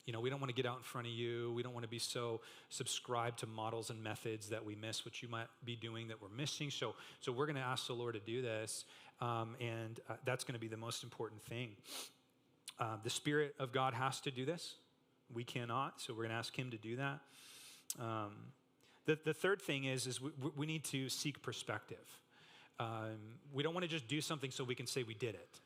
you know, we don't want to get out in front of you. We don't want to be so subscribed to models and methods that we miss what you might be doing that we're missing. So we're going to ask the Lord to do this, and that's going to be the most important thing. The Spirit of God has to do this. We cannot, so we're going to ask him to do that. The third thing is we need to seek perspective. We don't want to just do something so we can say we did it.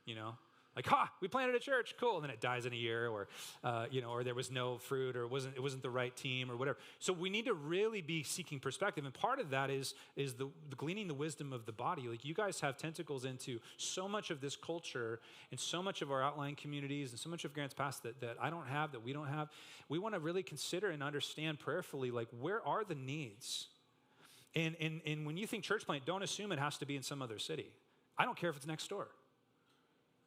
You know, like, we planted a church, cool, and then it dies in a year, or, or there was no fruit, or it wasn't the right team, or whatever. So we need to really be seeking perspective, and part of that is the gleaning the wisdom of the body. Like, you guys have tentacles into so much of this culture, and so much of our outlying communities, and so much of Grants Pass that I don't have, that we don't have. We want to really consider and understand prayerfully, like, where are the needs? And when you think church plant, don't assume it has to be in some other city. I don't care if it's next door.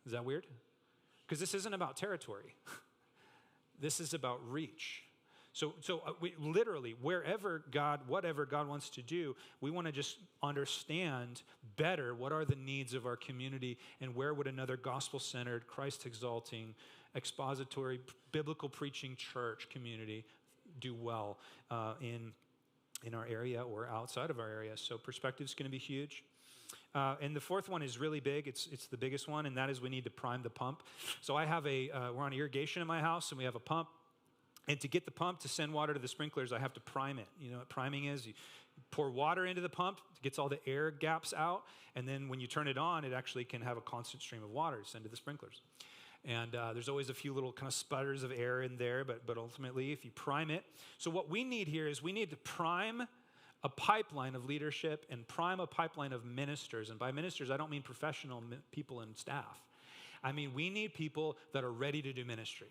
Is that weird? Because this isn't about territory. This is about reach. So we literally, whatever God wants to do, we want to just understand better what are the needs of our community, and where would another gospel-centered, Christ-exalting, expository, biblical preaching church community do well in our area or outside of our area. So perspective is going to be huge. And the fourth one is really big. It's the biggest one, and that is we need to prime the pump. So I have we're on irrigation in my house, and we have a pump. And to get the pump to send water to the sprinklers, I have to prime it. You know what priming is? You pour water into the pump, it gets all the air gaps out, and then when you turn it on, it actually can have a constant stream of water to send to the sprinklers. And there's always a few little kind of sputters of air in there, but ultimately, if you prime it. So what we need here is we need to prime a pipeline of leadership and prime a pipeline of ministers. And by ministers, I don't mean professional people and staff. I mean, we need people that are ready to do ministry.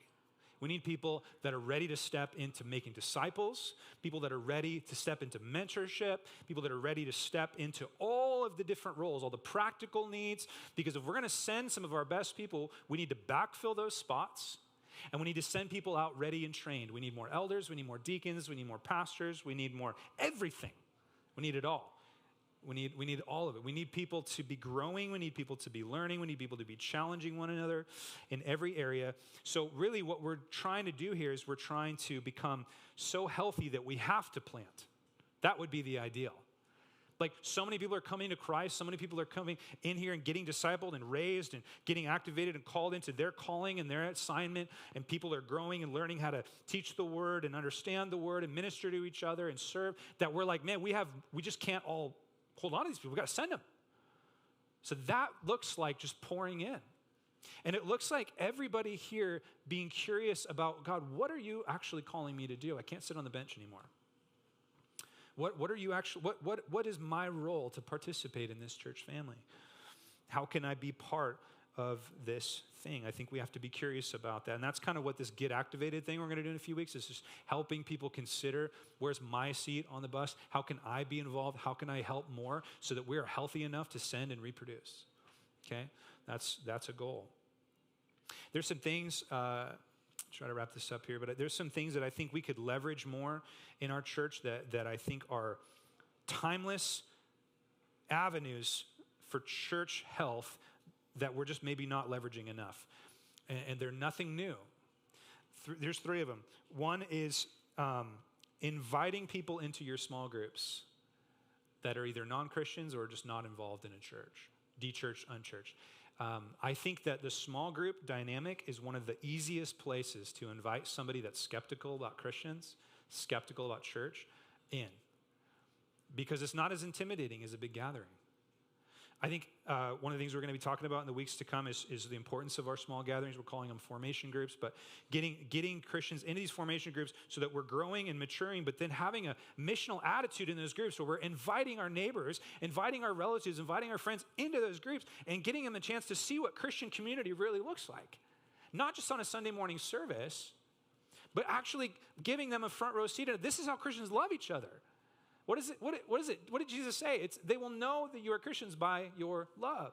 We need people that are ready to step into making disciples, people that are ready to step into mentorship, people that are ready to step into all of the different roles, all the practical needs. Because if we're going to send some of our best people, we need to backfill those spots. And we need to send people out ready and trained. We need more elders, we need more deacons, we need more pastors, we need more everything. We need it all. We need all of it. We need people to be growing. We need people to be learning. We need people to be challenging one another in every area. So really what we're trying to do here is we're trying to become so healthy that we have to plant. That would be the ideal. Like, so many people are coming to Christ. So many people are coming in here and getting discipled and raised and getting activated and called into their calling and their assignment. And people are growing and learning how to teach the word and understand the word and minister to each other and serve. That we're like, man, we just can't all hold on to these people. We got to send them. So that looks like just pouring in. And it looks like everybody here being curious about, God, what are you actually calling me to do? I can't sit on the bench anymore. What are you actually, what is my role to participate in this church family? How can I be part of this thing? I think we have to be curious about that. And that's kind of what this Get Activated thing we're going to do in a few weeks is just helping people consider, where's my seat on the bus? How can I be involved? How can I help more so that we're healthy enough to send and reproduce? Okay? That's a goal. There's some things, try to wrap this up here, but there's some things that I think we could leverage more in our church that I think are timeless avenues for church health that we're just maybe not leveraging enough. And they're nothing new. There's three of them. One is inviting people into your small groups that are either non-Christians or just not involved in a church, de-churched, unchurched. I think that the small group dynamic is one of the easiest places to invite somebody that's skeptical about Christians, skeptical about church, in. Because it's not as intimidating as a big gathering. I think one of the things we're going to be talking about in the weeks to come is the importance of our small gatherings. We're calling them formation groups, but getting Christians into these formation groups so that we're growing and maturing, but then having a missional attitude in those groups where we're inviting our neighbors, inviting our relatives, inviting our friends into those groups and getting them a chance to see what Christian community really looks like. Not just on a Sunday morning service, but actually giving them a front row seat. This is how Christians love each other. What is it? What did Jesus say? They will know that you are Christians by your love.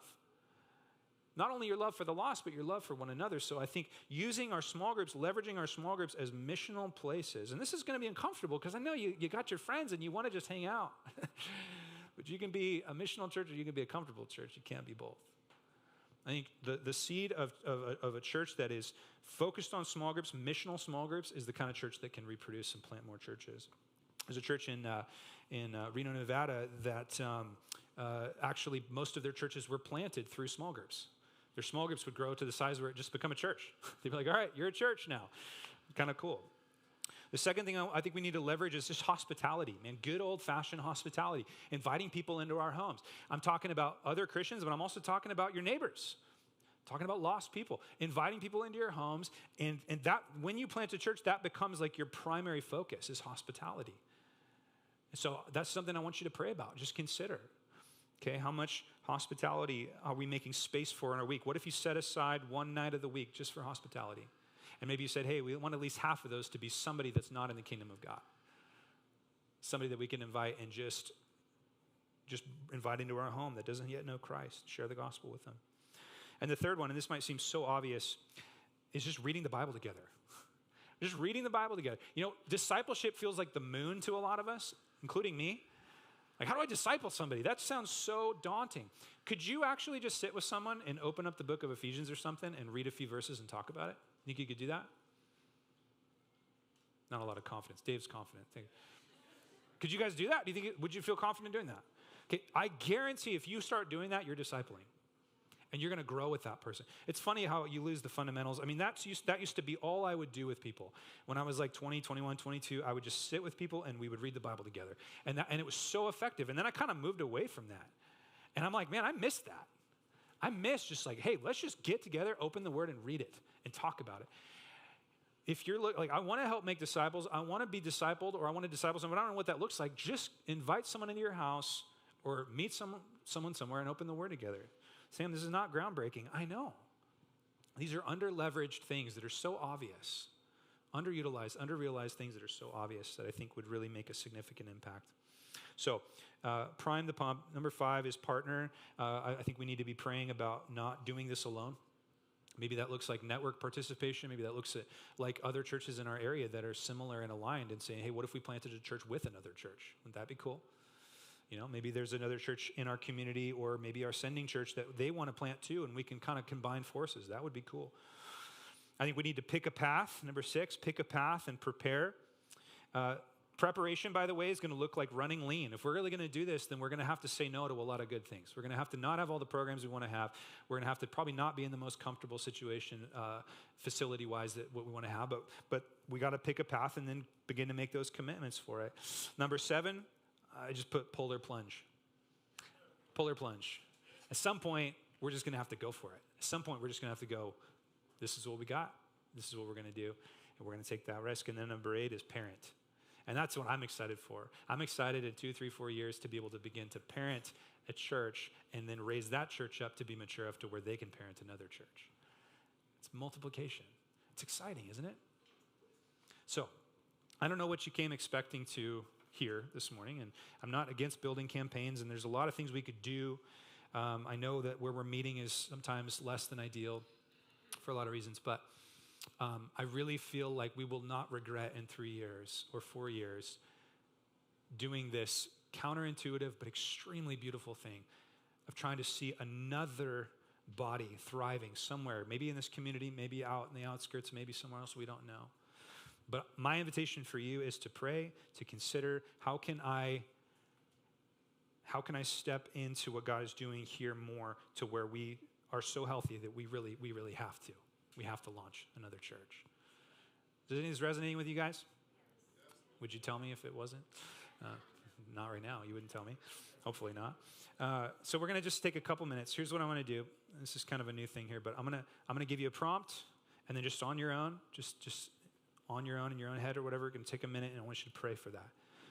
Not only your love for the lost, but your love for one another. So I think using our small groups, leveraging our small groups as missional places. And this is going to be uncomfortable because I know you got your friends and you want to just hang out. But you can be a missional church or you can be a comfortable church. You can't be both. I think the seed of a church that is focused on small groups, missional small groups, is the kind of church that can reproduce and plant more churches. There's a church in Reno, Nevada that actually most of their churches were planted through small groups. Their small groups would grow to the size where it just become a church. They'd be like, all right, you're a church now. Kind of cool. The second thing I think we need to leverage is just hospitality, man. Good old-fashioned hospitality, inviting people into our homes. I'm talking about other Christians, but I'm also talking about your neighbors. Talking about lost people, inviting people into your homes, and that when you plant a church, that becomes like your primary focus is hospitality. So that's something I want you to pray about. Just consider, okay, how much hospitality are we making space for in our week? What if you set aside one night of the week just for hospitality? And maybe you said, hey, we want at least half of those to be somebody that's not in the kingdom of God. Somebody that we can invite and just invite into our home that doesn't yet know Christ. Share the gospel with them. And the third one, and this might seem so obvious, is just reading the Bible together. Just reading the Bible together. You know, discipleship feels like the moon to a lot of us, including me. Like, how do I disciple somebody? That sounds so daunting. Could you actually just sit with someone and open up the book of Ephesians or something and read a few verses and talk about it? Think you could do that? Not a lot of confidence. Dave's confident. Could you guys do that? Would you feel confident doing that? Okay, I guarantee if you start doing that, you're discipling. And you're going to grow with that person. It's funny how you lose the fundamentals. I mean, that used to be all I would do with people. When I was like 20, 21, 22, I would just sit with people and we would read the Bible together. And it was so effective. And then I kind of moved away from that. And I'm like, man, I miss that. I miss just like, hey, let's just get together, open the Word and read it and talk about it. If you're like, I want to help make disciples, I want to be discipled, or I want to disciple someone, but I don't know what that looks like, just invite someone into your house or meet someone somewhere and open the Word together. Sam, this is not groundbreaking. I know. These are under-leveraged things that are so obvious, underutilized, under-realized things that are so obvious that I think would really make a significant impact. So, prime the pump. Number 5 is partner. I think we need to be praying about not doing this alone. Maybe that looks like network participation. Maybe that looks like other churches in our area that are similar and aligned and saying, hey, what if we planted a church with another church? Wouldn't that be cool? You know, maybe there's another church in our community or maybe our sending church that they want to plant too, and we can kind of combine forces. That would be cool. I think we need to pick a path. Number 6, pick a path and prepare. Preparation, by the way, is going to look like running lean. If we're really going to do this, then we're going to have to say no to a lot of good things. We're going to have to not have all the programs we want to have. We're going to have to probably not be in the most comfortable situation facility-wise that what we want to have, but we got to pick a path and then begin to make those commitments for it. Number 7, I just put pull or plunge. Pull or plunge. At some point, we're just going to have to go for it. At some point, we're just going to have to go, this is what we got. This is what we're going to do. And we're going to take that risk. And then number 8 is parent. And that's what I'm excited for. I'm excited in 2, 3, 4 years to be able to begin to parent a church and then raise that church up to be mature enough to where they can parent another church. It's multiplication. It's exciting, isn't it? So, I don't know what you came expecting to hear this morning, and I'm not against building campaigns, and there's a lot of things we could do. I know that where we're meeting is sometimes less than ideal for a lot of reasons, but I really feel like we will not regret in 3 years or 4 years doing this counterintuitive but extremely beautiful thing of trying to see another body thriving somewhere, maybe in this community, maybe out in the outskirts, maybe somewhere else we don't know. But my invitation for you is to pray, to consider how can I step into what God is doing here more to where we are so healthy that we really have to. We have to launch another church. Does any of this resonating with you guys? Would you tell me if it wasn't? Not right now. You wouldn't tell me. Hopefully not. So we're going to just take a couple minutes. Here's what I want to do. This is kind of a new thing here, but I'm gonna give you a prompt, and then just on your own, just on your own in your own head or whatever, we're going to take a minute, and I want you to pray for that.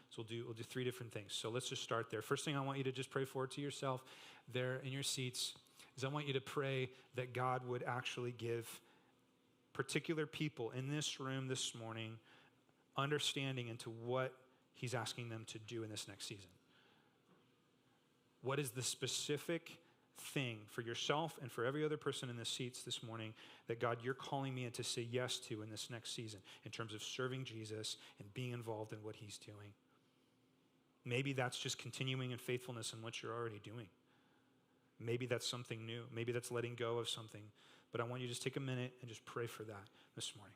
So we'll do 3 different things. So let's just start there. First thing I want you to just pray for to yourself there in your seats is I want you to pray that God would actually give particular people in this room this morning understanding into what he's asking them to do in this next season. What is the specific thing for yourself and for every other person in the seats this morning that God, you're calling me in to say yes to in this next season in terms of serving Jesus and being involved in what he's doing? Maybe that's just continuing in faithfulness in what you're already doing. Maybe that's something new. Maybe that's letting go of something. But I want you to just take a minute and just pray for that this morning.